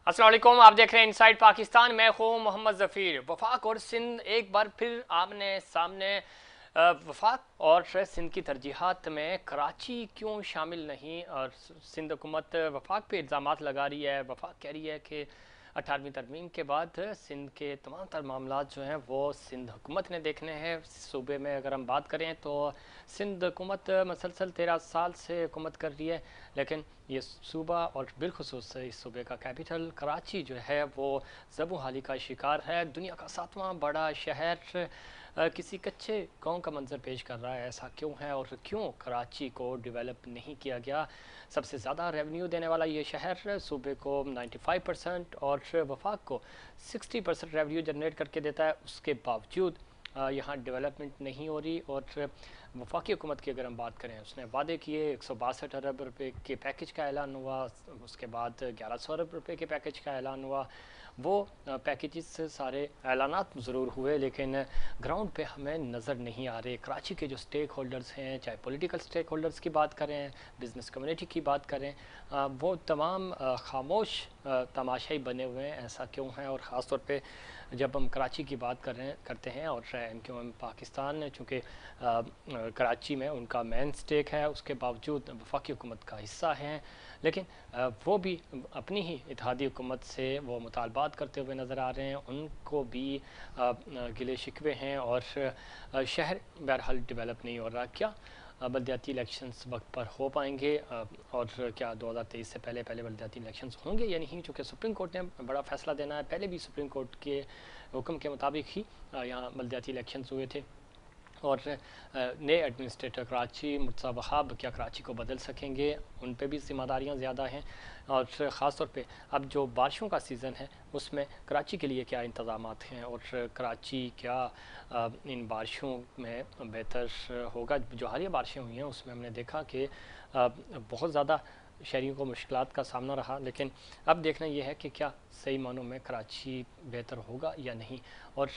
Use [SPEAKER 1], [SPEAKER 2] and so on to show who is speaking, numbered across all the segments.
[SPEAKER 1] अस्सलाम वालेकुम, आप देख रहे हैं इनसाइड पाकिस्तान। मैं हूँ मोहम्मद ज़फ़ीर। वफाक और सिंध एक बार फिर आमने सामने। वफाक और सिंध की तरजीहात में कराची क्यों शामिल नहीं? और सिंध हुकूमत वफाक पे इल्ज़ामात लगा रही है। वफाक कह रही है कि 18वीं तरमीम के बाद सिंध के तमाम तर मामला जो हैं वो सिंध हुकूमत ने देखने हैं। सूबे में अगर हम बात करें तो सिंध हुकूमत मसलसल 13 साल से हुकूमत कर रही है, लेकिन ये सूबा और बिलखसूस इस सूबे का कैपिटल कराची जो है वो ज़बू हाली का शिकार है। दुनिया का 7वां बड़ा शहर किसी कच्चे गांव का मंजर पेश कर रहा है। ऐसा क्यों है और क्यों कराची को डेवलप नहीं किया गया? सबसे ज़्यादा रेवेन्यू देने वाला ये शहर सूबे को 95% और वफाक को 60% रेवेन्यू जनरेट करके देता है। उसके बावजूद यहाँ डेवलपमेंट नहीं हो रही। और वफाकी हुकूमत की अगर हम बात करें, उसने वादे किए 162 अरब रुपए के पैकेज का ऐलान हुआ, उसके बाद 1100 अरब रुपए के पैकेज का ऐलान हुआ। वो पैकेजेस सारे ऐलानात ज़रूर हुए, लेकिन ग्राउंड पे हमें नज़र नहीं आ रहे। कराची के जो स्टेक होल्डर्स हैं, चाहे पॉलिटिकल स्टेक होल्डर्स की बात करें, बिज़नेस कम्युनिटी की बात करें, वो तमाम खामोश तमाशाई बने हुए हैं। ऐसा क्यों है? और ख़ास तौर पे जब हम कराची की बात करते हैं और MQM पाकिस्तान चूँकि कराची में उनका मेन स्टेक है, उसके बावजूद वफाकी हुकूमत का हिस्सा हैं, लेकिन वो भी अपनी ही इत्तेहादी हुकूमत से वो मुतालबात करते हुए नज़र आ रहे हैं। उनको भी गिले शिकवे हैं और शहर बहरहाल डेवलप नहीं हो रहा। क्या बलदियाती इलेक्शंस वक्त पर हो पाएंगे? और क्या 2023 से पहले पहले बलदियाती इलेक्शंस होंगे या नहीं? चूँकि सुप्रीम कोर्ट ने बड़ा फ़ैसला देना है। पहले भी सुप्रीम कोर्ट के हुक्म के मुताबिक ही यहाँ बलदियाती इलेक्शंस हुए थे। और नए एडमिनिस्ट्रेटर कराची मुर्तज़ा वहाब क्या कराची को बदल सकेंगे? उन पे भी ज़िम्मेदारियाँ ज़्यादा हैं। और ख़ास तौर पे अब जो बारिशों का सीज़न है उसमें कराची के लिए क्या इंतज़ामात हैं और कराची क्या इन बारिशों में बेहतर होगा? जो हालिया बारिशें हुई हैं उसमें हमने देखा कि बहुत ज़्यादा शहरियों को मुश्किलात का सामना रहा, लेकिन अब देखना यह है कि क्या सही मानों में कराची बेहतर होगा या नहीं। और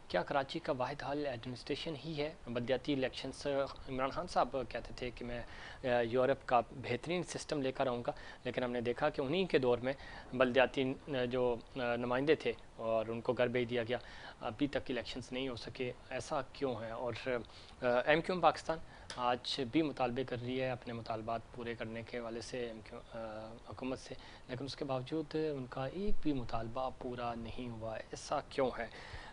[SPEAKER 1] क्या कराची का वाहिद हल एडमिनिस्ट्रेशन ही है? बलदियाती इलेक्शंस, इमरान खान साहब कहते थे कि मैं यूरोप का बेहतरीन सिस्टम लेकर आऊँगा, लेकिन हमने देखा कि उन्हीं के दौर में बलदियाती जो नुमाइंदे थे और उनको घर भेज दिया गया। अभी तक इलेक्शंस नहीं हो सके। ऐसा क्यों है? और MQM पाकिस्तान आज भी मुतालबे कर रही है अपने मुतालबात पूरे करने के वाले से हुकूमत से, लेकिन उसके बावजूद उनका एक भी मुतालबा पूरा नहीं हुआ। ऐसा क्यों है?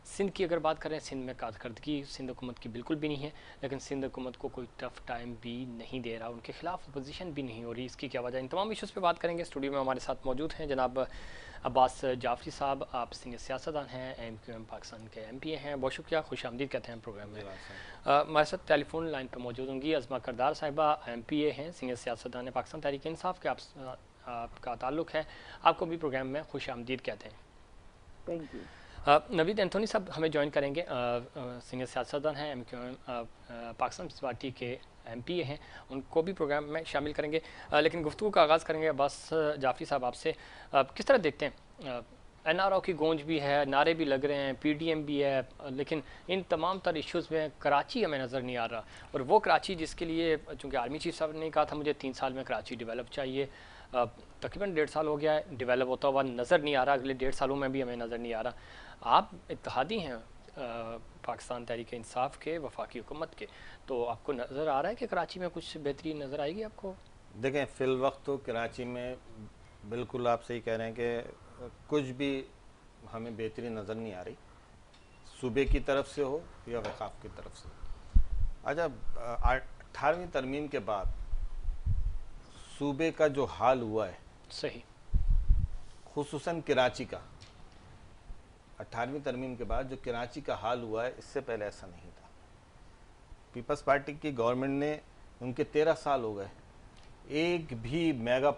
[SPEAKER 1] सिंध की अगर बात करें, सिंध में कारकर्दगी सिंध हुकूमत की बिल्कुल भी नहीं है, लेकिन सिंध हुकूमत को कोई टफ टाइम भी नहीं दे रहा, उनके खिलाफ अपोजिशन भी नहीं हो रही। इसकी क्या वजह? इन तमाम इशूज़ पे बात करेंगे। स्टूडियो में हमारे साथ मौजूद हैं जनाब अब्बास जाफरी साहब। आप सीनियर सियासतदान हैं, MQM पाकिस्तान के MP हैं। बहुत शुक्रिया, खुश आमदीद कहते हैं प्रोग्राम में। हमारे साथ टेलीफोन लाइन पर मौजूद होंगी अज़मा करदार साहिबा, MPA हैं, सीनियर सियासतदान है पाकिस्तान तहरीक इंसाफ के। आपका ताल्लुक़ है, आपको भी प्रोग्राम में खुश आमदीद कहते हैं।
[SPEAKER 2] Thank you.
[SPEAKER 1] नवीद एंथोनी साहब हमें ज्वाइन करेंगे, सीनियर सियासतदान हैं, MQM पाकिस्तान पीपल्स पार्टी के MPA हैं, उनको भी प्रोग्राम में शामिल करेंगे। लेकिन गुफ्तगू का आगाज़ करेंगे अब्बास जाफरी साहब आपसे। किस तरह देखते हैं? NRO की गूंज भी है, नारे भी लग रहे हैं, PDM भी है, लेकिन इन तमाम तर इश्यूज़ में कराची हमें नज़र नहीं आ रहा। और वो कराची जिसके लिए चूँकि आर्मी चीफ साहब ने कहा था मुझे 3 साल में कराची डेवलप चाहिए, तकरीबन 1.5 साल हो गया है, डेवलप होता हुआ नज़र नहीं आ रहा। अगले 1.5 सालों में भी हमें नज़र नहीं आ रहा। आप इत्तेहादी हैं पाकिस्तान तहरीक इंसाफ के, वफाकी हुकूमत के, तो आपको नज़र आ रहा है कि कराची में कुछ बेहतरी नज़र आएगी आपको?
[SPEAKER 3] देखें, फ़िल वक्त तो कराची में बिल्कुल आप सही कह रहे हैं कि कुछ भी हमें बेहतरी नज़र नहीं आ रही, सूबे की तरफ से हो या वक़ाफ़ की तरफ से। अच्छा, 18वीं तरमीम के बाद सूबे का जो हाल हुआ है,
[SPEAKER 1] सही,
[SPEAKER 3] खुसूसन कराची का, 18वीं तरमीम के बाद जो कराची का हाल हुआ है, इससे पहले ऐसा नहीं था। पीपल्स पार्टी की गवर्नमेंट ने, उनके 13 साल हो गए, एक भी मेगा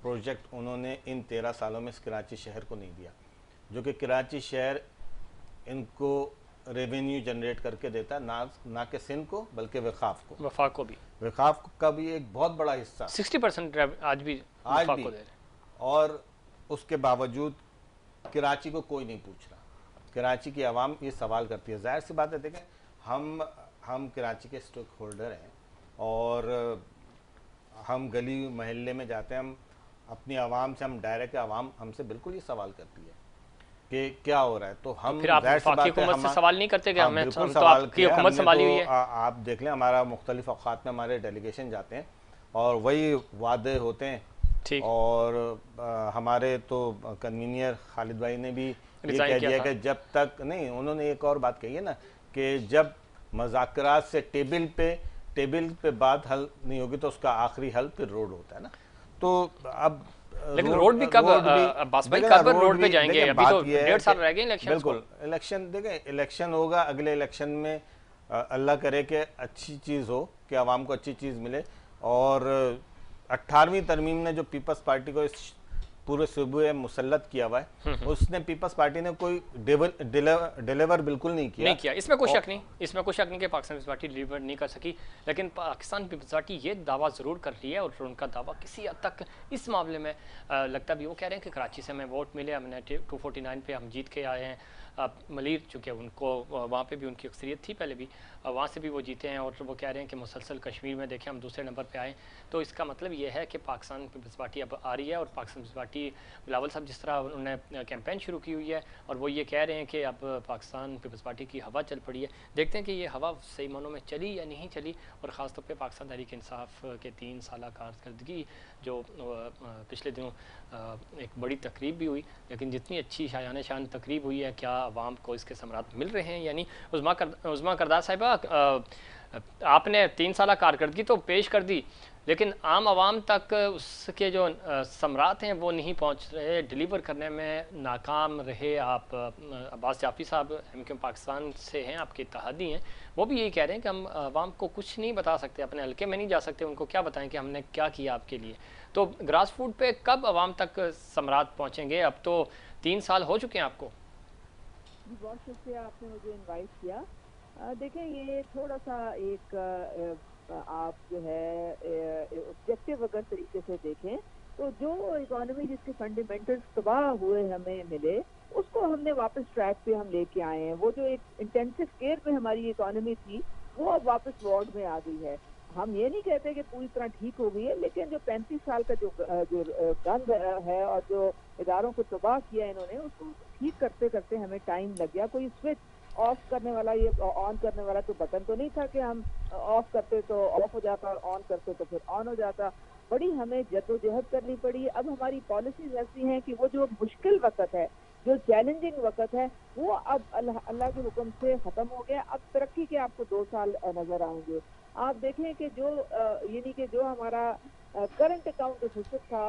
[SPEAKER 3] प्रोजेक्ट उन्होंने इन 13 सालों में इस कराची शहर को नहीं दिया, जो कि कराची शहर इनको रेवेन्यू जनरेट करके देता है, ना कि सिंध को बल्कि वफ़ाक को।
[SPEAKER 1] वफाक को भी,
[SPEAKER 3] वफ़ाक का भी एक बहुत बड़ा हिस्सा
[SPEAKER 1] 60% आज भी
[SPEAKER 3] आज
[SPEAKER 1] वफाक
[SPEAKER 3] भी,
[SPEAKER 1] को दे रहे हैं।
[SPEAKER 3] और उसके बावजूद कराची को कोई नहीं पूछ रहा। कराची की आवाम ये सवाल करती है। जाहिर सी बात है, देखें, हम कराची के स्टेक होल्डर हैं और हम गली महल्ले में जाते हैं, हम अपनी आवाम से हम डायरेक्ट, आवाम हमसे बिल्कुल ये सवाल करती है कि क्या हो रहा है। तो हम
[SPEAKER 1] फिर आप वफाकी हुकूमत से सवाल नहीं करते क्या? हमें
[SPEAKER 3] बिल्कुल
[SPEAKER 1] तो
[SPEAKER 3] सवाल
[SPEAKER 1] आपकी
[SPEAKER 3] किया
[SPEAKER 1] हुकूमत
[SPEAKER 3] हमने।
[SPEAKER 1] संभाली हुई
[SPEAKER 3] तो
[SPEAKER 1] है।
[SPEAKER 3] आप देख लें, हमारा मुख्तलिफ औक़ात में हमारे डेलीगेशन जाते हैं और वही वादे होते हैं।
[SPEAKER 1] ठीक।
[SPEAKER 3] और हमारे तो कन्वीनियर खालिद भाई ने भी ये
[SPEAKER 1] रिजाइन
[SPEAKER 3] कह
[SPEAKER 1] किया
[SPEAKER 3] दिया
[SPEAKER 1] था।
[SPEAKER 3] कि जब तक नहीं, उन्होंने एक और बात कही है ना कि जब मज़ाकरात से टेबल पे बात हल नहीं होगी तो उसका आखिरी हल फिर रोड होता है ना। तो अब
[SPEAKER 1] लेकिन रोड भी कब अब्बास भाई, कब रोड पे जाएंगे? अभी तो 1.5 साल रह गए इलेक्शन को।
[SPEAKER 3] बिल्कुल, इलेक्शन देखें, इलेक्शन होगा, अगले इलेक्शन में अल्लाह करे कि अच्छी चीज़ हो, कि आवाम को अच्छी चीज़ मिले। और 18वीं तरमीम ने जो पीपल्स पार्टी को इस पूरे सूबे मुसल्लत किया हुआ है, उसने पीपल्स पार्टी ने कोई डिलीवर बिल्कुल नहीं किया।
[SPEAKER 1] इसमें कोई शक नहीं, इसमें कोई शक नहीं कि पाकिस्तान पीपल्स पार्टी डिलीवर नहीं कर सकी। लेकिन पाकिस्तान पीपल्स पार्टी ये दावा ज़रूर कर रही है, और उनका दावा किसी हद तक इस मामले में लगता भी, वो कह रहे हैं कि कराची से हमें वोट मिले, हमने 249 पे हम जीत के आए हैं। मलिर चूँकि उनको वहाँ पे भी उनकी अक्सरियत थी पहले भी, वहाँ से भी वो जीते हैं, और वो कह रहे हैं कि मुसलसल कश्मीर में देखें हम दूसरे नंबर पे आए। तो इसका मतलब ये है कि पाकिस्तान पीपल्स पार्टी अब आ रही है, और पाकिस्तान पीपल्स पार्टी, बिलावल साहब जिस तरह उन्होंने कैंपेन शुरू की हुई है, और वो ये कह रहे हैं कि अब पाकिस्तान पीपल्स पार्टी की हवा चल पड़ी है। देखते हैं कि ये हवा सही मानों में चली या नहीं चली। और ख़ास तौर पे पाकिस्तान तहरीक इंसाफ के 3 साल कारकर्दगी, जो पिछले दिनों एक बड़ी तकरीब भी हुई, लेकिन जितनी अच्छी शायान शान तकरीब हुई है, क्या आवाम को इसके समरात मिल रहे हैं या नहीं? उज़मा करदार साहिबा, आपने 3 साल कारकर्दगी तो पेश कर दी, लेकिन आम आवाम तक उसके जो समरात हैं वो नहीं पहुंच रहे, डिलीवर करने में नाकाम रहे आप। अब्बास जाफ़ी साहब MKM पाकिस्तान से हैं, आपके इत्तेहादी हैं, वो भी यही कह रहे हैं कि हम आवाम को कुछ नहीं बता सकते, अपने हल्के में नहीं जा सकते, उनको क्या बताएं कि हमने क्या किया आपके लिए। तो ग्रास रूट पे कब आवाम तक समरात पहुँचेंगे? अब तो 3 साल हो चुके हैं आपको।
[SPEAKER 2] बहुत शुक्रिया, आपने मुझे इनवाइट किया। देखें, ये थोड़ा सा एक आप जो है ऑब्जेक्टिव अगर तरीके से देखें तो जो इकोनॉमी जिसके फंडामेंटल्स तबाह हुए हमें मिले, उसको हमने वापस ट्रैक पे हम लेके आए हैं। वो जो एक इंटेंसिव केयर पे हमारी इकोनॉमी थी, वो अब वापस वार्ड में आ गई है। हम ये नहीं कहते कि पूरी तरह ठीक हो गई है, लेकिन जो 35 साल का जो गंद है और जो इदारों को तबाह किया इन्होंने, उसको ठीक करते करते हमें टाइम लग गया। कोई स्विच ऑफ करने वाला, ये ऑन करने वाला तो बटन तो नहीं था कि हम ऑफ करते तो ऑफ हो जाता और ऑन करते तो फिर ऑन हो जाता। बड़ी हमें जद्दोजहद करनी पड़ी। अब हमारी पॉलिसीज ऐसी हैं कि वो जो मुश्किल वक्त है, जो चैलेंजिंग वक्त है, वो अब अल्लाह के हुक्म से खत्म हो गया। अब तरक्की के आपको 2 साल नजर आएंगे। आप देखें कि जो यानी कि जो हमारा करंट अकाउंट डेफिसिट था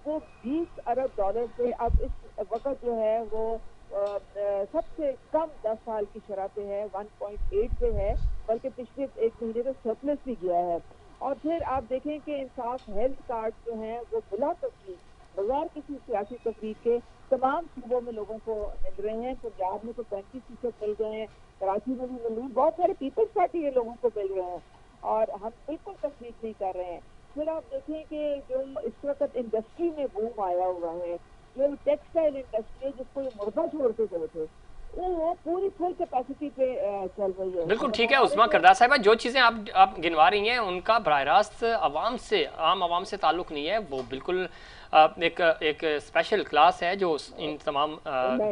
[SPEAKER 2] वो 20 अरब डॉलर से अब इस वक्त जो है वो सबसे कम 10 साल की शरह पे है, 1.8 पे है, बल्कि पिछले 1 महीने में सरप्लस भी गया है। और फिर आप देखें कि इंसाफ हेल्थ कार्ड जो हैं वो बिला तफरीक, बगैर किसी सियासी तफरीक के तमाम सूबों में लोगों को मिल रहे हैं। पंजाब में तो 35% मिल गए हैं, कराची में भी मिल रहे हैं, बहुत सारे पीपल्स पार्टी के लोगों को मिल रहे हैं, और हम बिल्कुल तफरीक नहीं कर रहे हैं। फिर आप देखें कि जो इस वक्त इंडस्ट्री में बूम आया हुआ है, जो टेक्सटाइल इंडस्ट्री जिसको ये मुर्दा छोड़ते गए थे, वो पूरी फुल कैपेसिटी पे चल रही है।
[SPEAKER 1] बिल्कुल ठीक है उस्मा करदार साहिबा, जो चीज़ें आप गिनवा रही हैं उनका बराह रास्त आवाम से, आम आवाम से ताल्लुक़ नहीं है। वो बिल्कुल एक स्पेशल क्लास है जो इन तमाम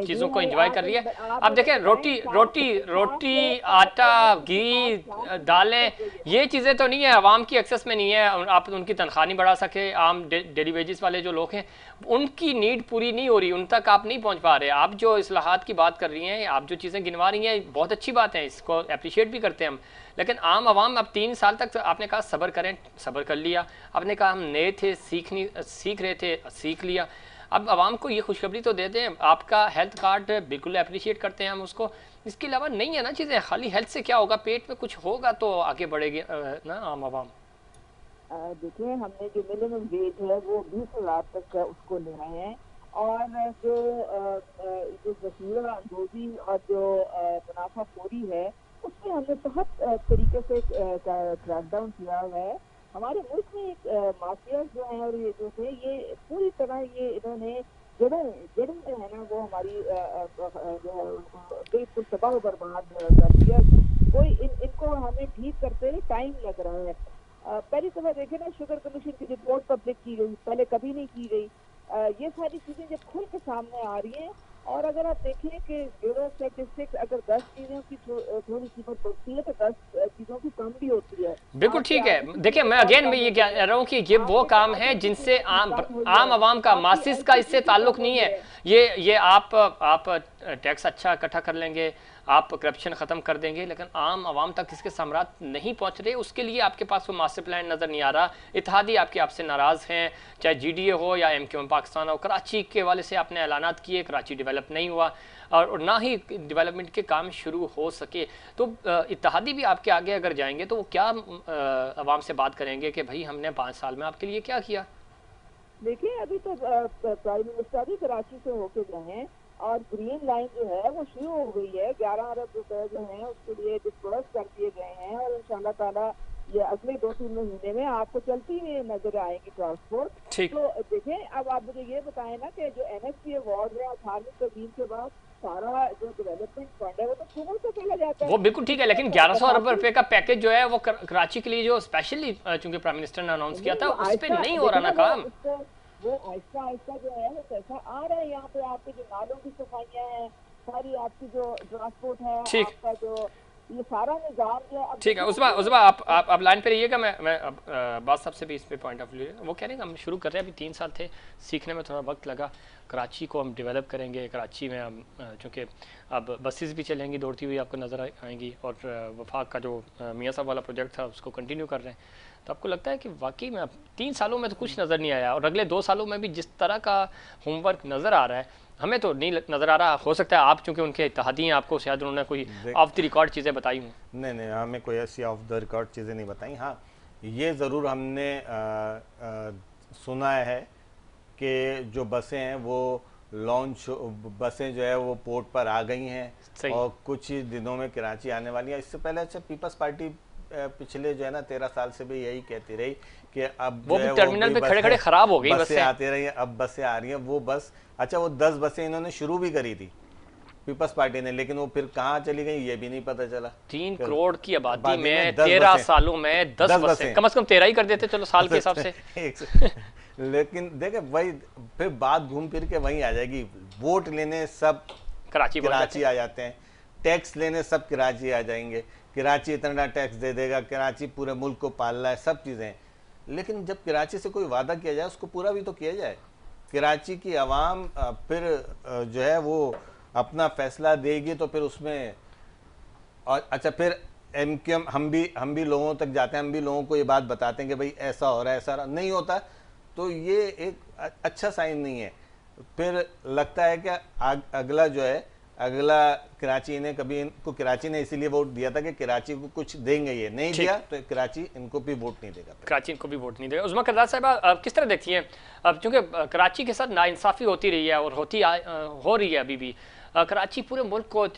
[SPEAKER 1] चीज़ों को एंजॉय कर रही है। आप देखें, रोटी आटा, घी, दालें, ये चीज़ें तो नहीं है, आवाम की एक्सेस में नहीं है। आप उनकी तनख्वाह नहीं बढ़ा सके। आम डेली वेजेस वाले जो लोग हैं उनकी नीड पूरी नहीं हो रही, उन तक आप नहीं पहुंच पा रहे। आप जो इस्लाहात की बात कर रही हैं, आप जो चीज़ें गिनवा रही हैं, बहुत अच्छी बात है, इसको अप्रिशिएट भी करते हैं हम। लेकिन आम आवाम अब 3 साल तक, आपने कहा सब्र करें, सब्र कर लिया। आपने कहा हम नए थे, सीख रहे थे, सीख लिया। अब आवाम को ये खुशखबरी तो दे दें, आपका हेल्थ कार्ड बिल्कुल अप्रिशिएट करते हैं हम उसको। इसके अलावा नहीं है ना चीज़ें, खाली हेल्थ से क्या होगा, पेट में कुछ होगा तो आगे बढ़ेगी ना आम आवाम।
[SPEAKER 2] देखिए, हमने जो मिनिमम वेज है वो 20,000 तक उसको ले आए हैं, और जो वसीला अंदोजी और जो मुनाफाखोरी है उसमें हमने बहुत तरीके से क्रैकडाउन किया हुआ है। हमारे मुल्क में एक माफिया जो है और ये जो थे, ये पूरी तरह ये इन्होंने जड़ें जो है ना वो हमारी जो है बिल्कुल तबाह बर्बाद कर दिया। कोई इनको हमें ठीक करते टाइम लग रहा है। पहली दफा देखे ना, शुगर कमीशन की रिपोर्ट पब्लिक की गई, पहले कभी नहीं की गई। ये सारी चीजें जब खुल के सामने आ रही हैं, और अगर आप देखें कि ब्यूरो ऑफ स्टैटिस्टिक्स अगर 10 चीजों की थोड़ी कीमत बढ़ती है तो 10 चीजों की कम भी होती है।
[SPEAKER 1] बिल्कुल ठीक है। देखिए मैं ये कह रहा हूँ कि ये वो काम है जिनसे आम आवाम का, मासिस का इससे ताल्लुक नहीं है। ये आप टैक्स अच्छा इकट्ठा कर लेंगे, आप करप्शन ख़त्म कर देंगे, लेकिन आम आवाम तक इसके समरात नहीं पहुंच रहे। उसके लिए आपके पास वो मास्टर प्लान नज़र नहीं आ रहा। इत्तेहादी आपसे नाराज़ हैं, चाहे GDA हो या MQM पाकिस्तान हो। कराची के हवाले से आपने ऐलानात किए, कराची डेवलप नहीं हुआ और ना ही डेवलपमेंट के काम शुरू हो सके। तो इत्तेहादी भी आपके आगे अगर जाएंगे तो वो क्या आवाम से बात करेंगे कि भाई हमने 5 साल में आपके लिए क्या किया?
[SPEAKER 2] देखिए अभी तो प्राइम मिनिस्टर भी कराची से होके गए हैं और ग्रीन लाइन जो है वो शुरू हो गई है। 11 अरब रुपए जो हैं उसके लिए डिस्बर्स कर दिए गए हैं और इंशाल्लाह ताला ये अगले 2-3 महीने में आपको चलती हुई नजर आएगी ट्रांसपोर्ट। तो देखें, अब आप मुझे ये बताएं ना कि जो NSP अवार्ड है 18वीं तरमीम के बाद सारा जो डेवलपमेंट फंड है वो तो शुरू से चला जाता है।
[SPEAKER 1] वो बिल्कुल ठीक है, लेकिन 1100 अरब रुपए का पैकेज जो है वो कराची के लिए जो स्पेशली चूंकि प्राइम मिनिस्टर ने अनाउंस किया था उस पर नहीं हो रहा ना काम।
[SPEAKER 2] वो आहिस्ता आहिस्ता जो है वो पैसा आ रहा है। यहाँ पे आपके जो नालों की सफाइयाँ हैं, सारी आपकी जो ट्रांसपोर्ट है, आपका जो ये सारा निजाम जो है।
[SPEAKER 1] ठीक है, उसबा आप लाइन पे रहिएगा। मैं बात सबसे भी इस पे पॉइंट ऑफ व्यू है। वो कह रहे हैं हम शुरू कर रहे हैं, अभी 3 साल थे, सीखने में थोड़ा वक्त लगा। कराची को हम डेवलप करेंगे। कराची में हम चूँकि अब बसेस भी चलेंगी दौड़ती हुई आपको नज़र आएंगी और वफाक का जो मियाँ साहब वाला प्रोजेक्ट था उसको कंटिन्यू कर रहे हैं। तो आपको लगता है कि वाकई में अब 3 सालों में तो कुछ नज़र नहीं आया और अगले 2 सालों में भी जिस तरह का होमवर्क नज़र आ रहा है हमें तो नहीं नज़र आ रहा। हो सकता है आप चूँकि उनके इत्तेहादी हैं, आपको शायद उन्होंने कोई ऑफ द रिकॉर्ड चीज़ें बताई हूँ।
[SPEAKER 3] नहीं, हमें कोई ऐसी ऑफ द रिकॉर्ड चीज़ें नहीं बताई। हाँ, ये ज़रूर हमने सुना है कि जो बसें हैं वो लॉन्च बसें जो है वो पोर्ट पर आ गई हैं और कुछ ही दिनों में कराची आने वाली हैं। इससे पहले अच्छा पीपल्स पार्टी पिछले जो है ना 13 साल से भी यही कहती रही कि अब
[SPEAKER 1] वो भी टर्मिनल पे खड़े खड़े खराब हो गई
[SPEAKER 3] बसें आती रही हैं, अब बसें आ रही हैं। वो बस अच्छा वो 10 बसें इन्होंने शुरू भी करी थी पीपल्स पार्टी ने, लेकिन वो फिर कहाँ चली गई ये भी नहीं पता चला।
[SPEAKER 1] 3 करोड़ की आबादी में 13 सालों में 10 बसें, कम से कम 13 ही कर देते चलो साल के हिसाब से।
[SPEAKER 3] लेकिन देखे वही फिर बात घूम फिर के वहीं आ जाएगी। वोट लेने सब कराची आ जाते हैं, टैक्स लेने सब कराची आ जाएंगे। कराची इतना टैक्स दे देगा, कराची पूरे मुल्क को पाल रहा है, सब चीज़ें। लेकिन जब कराची से कोई वादा किया जाए उसको पूरा भी तो किया जाए। कराची की आवाम फिर जो है वो अपना फैसला देगी तो फिर उसमें और अच्छा फिर MQM हम भी लोगों तक जाते हैं, हम भी लोगों को ये बात बताते हैं कि भाई ऐसा हो रहा है, ऐसा नहीं होता, तो ये एक अच्छा साइन नहीं है। फिर लगता है कि अगला जो है अगला कराची ने कभी इनको कराची ने इसीलिए वोट दिया था कि कराची को कुछ देंगे, ये नहीं दिया तो कराची इनको भी वोट नहीं देगा,
[SPEAKER 1] कराची इनको भी वोट नहीं देगा। उस्मा करदार साहब किस तरह देखती हैं अब चूँकि कराची के साथ नाइंसाफ़ी होती रही है और हो रही है अभी भी। कराची पूरे मुल्क को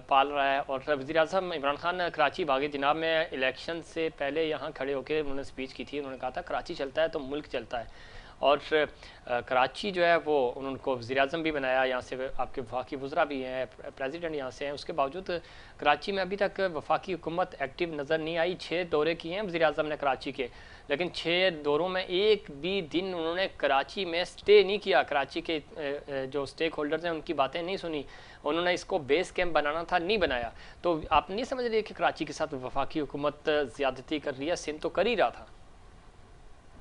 [SPEAKER 1] पाल रहा है और वज़ीर-ए-आज़म इमरान खान कराची बागे जनाब में इलेक्शन से पहले यहाँ खड़े होकर उन्होंने स्पीच की थी। उन्होंने कहा था कराची चलता है तो मुल्क चलता है और कराची जो है वो उनको वज़ीर-ए-आज़म भी बनाया, यहाँ से आपके वफाकी वज़रा भी हैं, प्रेसिडेंट यहाँ से हैं। उसके बावजूद कराची में अभी तक वफाकी हुकूमत एक्टिव नज़र नहीं आई। 6 दौरे किए हैं वज़ीर-ए-आज़म ने कराची के, लेकिन 6 दौरों में एक भी दिन उन्होंने कराची में स्टे नहीं किया। कराची के जो स्टेक होल्डर्स हैं उनकी बातें नहीं सुनी। उन्होंने इसको बेस कैंप बनाना था, नहीं बनाया। तो आप नहीं समझ रहे कि कराची के साथ वफाकी हुकूमत ज़्यादती कर रही है? सिंध तो कर ही रहा था।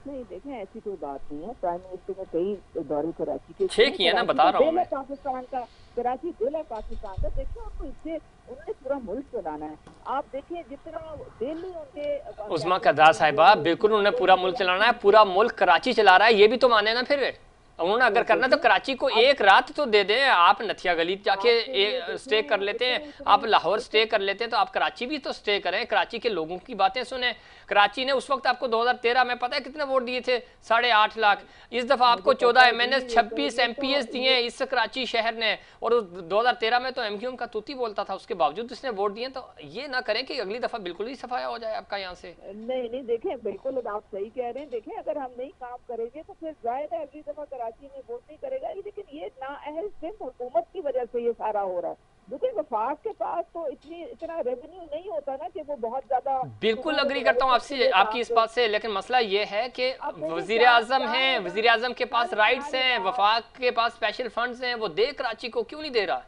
[SPEAKER 2] नहीं देखें ऐसी कोई बात नहीं है। प्राइम मिनिस्टर ने कई दौरे कराची के
[SPEAKER 1] 6 किए ना, बता रहा हूँ मैं।
[SPEAKER 2] पाकिस्तान का कराची दिल है पाकिस्तान का। देखिए आपको इससे उन्होंने पूरा मुल्क चलाना है। आप देखिए जितना दिल्ली उनके
[SPEAKER 1] उस्मा करदार साहिबा बिल्कुल उन्होंने पूरा मुल्क चलाना है, पूरा मुल्क कराची चला रहा है, ये भी तो माने ना। फिर उन्होंने अगर करना तो कराची को एक रात तो दे दें। आप नथिया गली जाके स्टे कर लेते हैं, आप लाहौर स्टे कर लेते हैं, तो आप कराची भी तो स्टे करें, कराची के लोगों की बातें सुने। कराची ने उस वक्त आपको 2013 में पता है कितने वोट दिए थे? 8.5 लाख। इस दफ़ा आपको 14 MNS 26 MPS दिए इस कराची शहर ने, और 2013 में तो MQM का तूती बोलता था, उसके बावजूद इसने वोट दिए। तो ये ना करें कि अगली दफ़ा बिल्कुल ही सफाया हो जाए आपका यहाँ से।
[SPEAKER 2] नहीं देखें बिल्कुल आप सही कह रहे हैं। देखें अगर हम नहीं काम करेंगे तो फिर जाहिर है अगली दफ़ा कराची में वोट नहीं करेगा। लेकिन ये नाअहल सिर्फ हुकूमत की वजह से ये सारा हो रहा है। देखिए वफाक के पास तो इतना रेवेन्यू नहीं होता ना कि वो बहुत ज्यादा।
[SPEAKER 1] बिल्कुल अग्री करता हूँ आपसे, आपकी इस बात से, लेकिन मसला ये है कि वजीर आजम हैं, वजीर आजम के पास राइट्स हैं, वफाक के पास स्पेशल फंड्स हैं, वो दे कराची को क्यों नहीं दे रहा?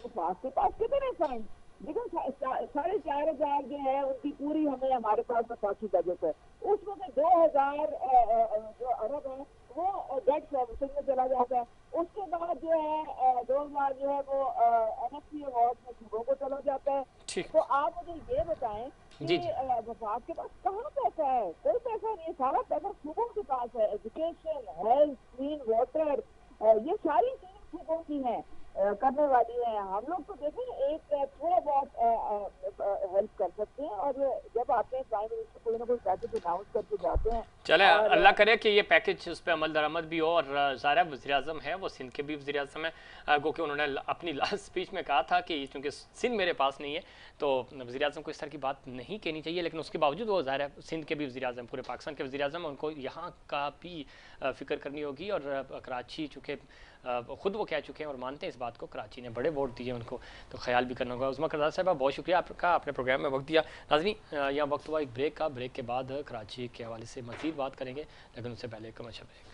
[SPEAKER 2] वफाक के पास कितने फंड? देखो 4,500 जो है उनकी पूरी हमें हमारे पास वफाकी बजट है, उसमें से 2,000 जो अरब है वो डेट सर्विसिंग में चला जाता है। उसके बाद जो है 2,000 जो है वो एनएफसी अवार्ड में सूबों को चला जाता है।
[SPEAKER 1] ठीक।
[SPEAKER 2] तो आप मुझे ये बताएं
[SPEAKER 1] जी
[SPEAKER 2] कि
[SPEAKER 1] जी।
[SPEAKER 2] वफाक के पास कहाँ पैसा है? कोई पैसा नहीं है, सारा पैसा सूबों के पास है। एजुकेशन, हेल्थ, क्लीन वाटर, ये सारी चीजें सूबों की हैं, करने वाली है। हम लोग तो देखें एक थोड़ा बहुत हेल्प कर सकते हैं, और जब आते हैं प्राइम मिनिस्टर कोई ना कोई पैकेज अनाउंस करके जाते हैं।
[SPEAKER 1] चले अल्लाह करे कि ये पैकेज उस पर अमल दरामद भी हो। और ज़ाहिर है वज़ीर आज़म है, वो सिंध के भी वज़ीर आज़म है, गो कि उन्होंने अपनी लास्ट स्पीच में कहा था कि चूँकि सिंध मेरे पास नहीं है तो वज़ीर आज़म को इस तरह की बात नहीं कहनी चाहिए, लेकिन उसके बावजूद वो ज़ाहिर है सिंध के भी वज़ीर आज़म, पूरे पाकिस्तान के वज़ीर आज़म, उनको यहाँ का भी फ़िक्र करनी होगी। और कराची चूँकि ख़ुद वो कह चुके हैं और मानते हैं इस बात को, कराची ने बड़े वोट दिए उनको, तो ख्याल भी करना होगा। उस्मा करदार साहब बहुत शुक्रिया आपका, आपने प्रोग्राम में वक्त दिया। नाज़रीन यहाँ वक्त हुआ एक ब्रेक का, ब्रेक के बाद कराची के हवाले से मज़ीद बात करेंगे, लेकिन उससे पहले कमर्शियल ब्रेक।